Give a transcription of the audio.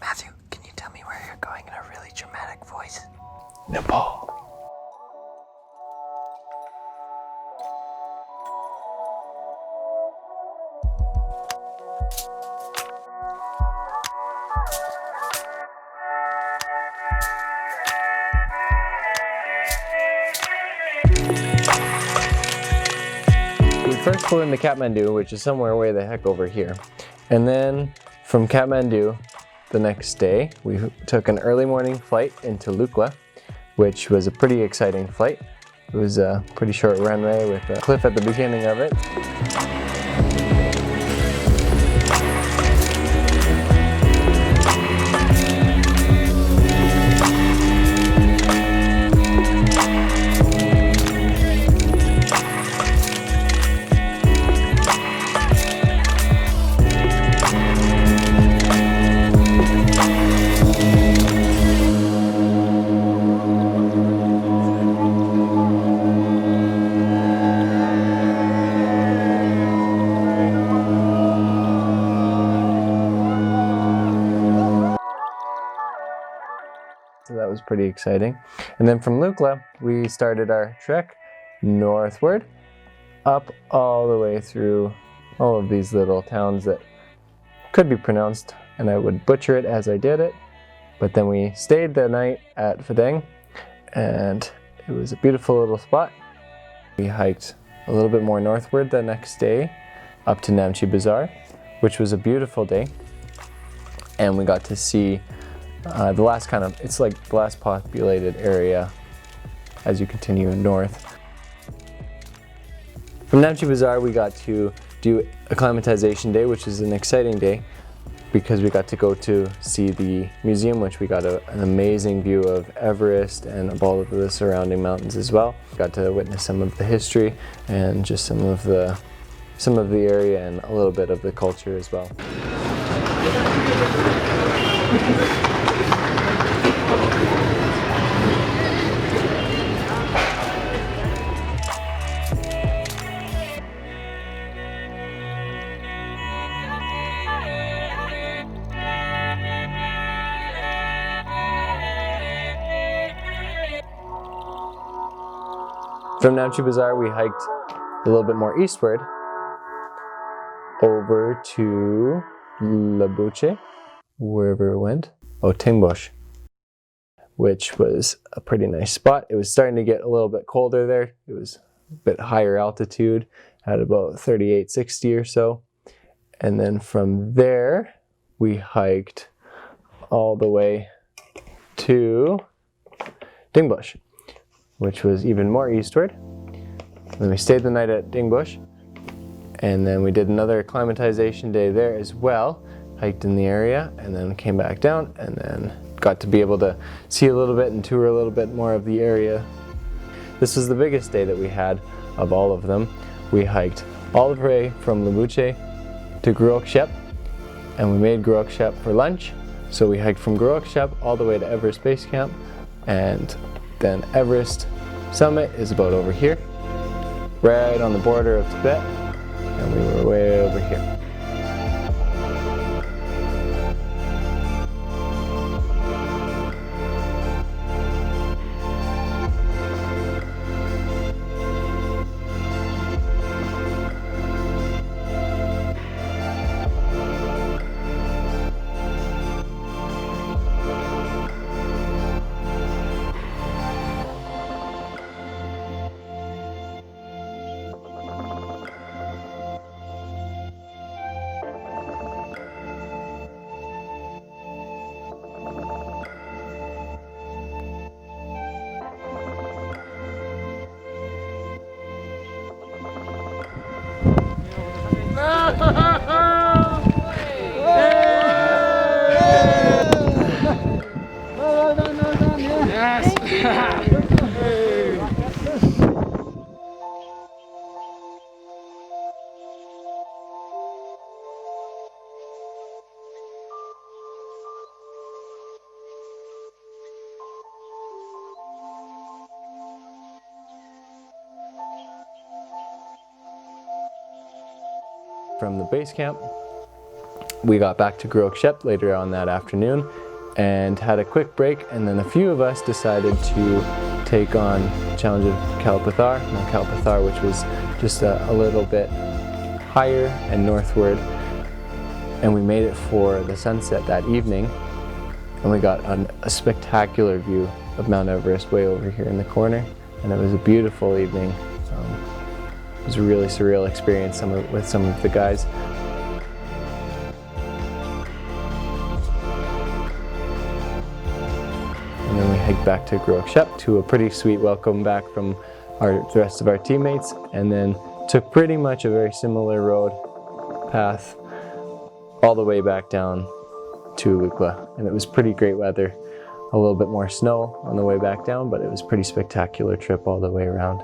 Matthew, can you tell me where you're going in a really dramatic voice? Nepal. We first flew into Kathmandu, which is somewhere way the heck over here. And then from Kathmandu, the next day, we took an early morning flight into Lukla, which was a pretty exciting flight. It was a pretty short runway with a cliff at the beginning of it. So that was pretty exciting. And then from Lukla, we started our trek northward, up all the way through all of these little towns that could be pronounced, and I would butcher it as I did it. But then we stayed the night at Phadeng, and it was a beautiful little spot. We hiked a little bit more northward the next day, up to Namche Bazaar, which was a beautiful day. And we got to see the last it's like the last populated area as you continue north. From Namche Bazaar, we got to do acclimatization day, which is an exciting day because we got to go to see the museum, which we got an amazing view of Everest and of all of the surrounding mountains as well. Got to witness some of the history and just some of the area and a little bit of the culture as well. From Namche Bazaar, we hiked a little bit more eastward over to Labuche, wherever it went. Oh, Tingbosch, which was a pretty nice spot. It was starting to get a little bit colder there. It was a bit higher altitude at about 3860 or so. And then from there, we hiked all the way to Tingbosch, which was even more eastward. Then we stayed the night at Tingbosch, and then we did another acclimatization day there as well, hiked in the area, and then came back down, and then got to be able to see a little bit and tour a little bit more of the area. This was the biggest day that we had of all of them. We hiked all the way from Labuche to Gruok Shep, and we made Gruok Shep for lunch. So we hiked from Gruok Shep all the way to Everest Base Camp, and then Everest Summit is about over here, right on the border of Tibet, and we were way over here. From the base camp, we got back to Groak Shep later on that afternoon and had a quick break, and then a few of us decided to take on Challenge of Mount Kalpathar, which was just a little bit higher and northward, and we made it for the sunset that evening, and we got a spectacular view of Mount Everest way over here in the corner, and it was a beautiful evening. It was a really surreal experience with some of the guys. And then we hiked back to Groak Shep to a pretty sweet welcome back from the rest of our teammates, and then took pretty much a very similar road path all the way back down to Lukla. And it was pretty great weather, a little bit more snow on the way back down, but it was a pretty spectacular trip all the way around.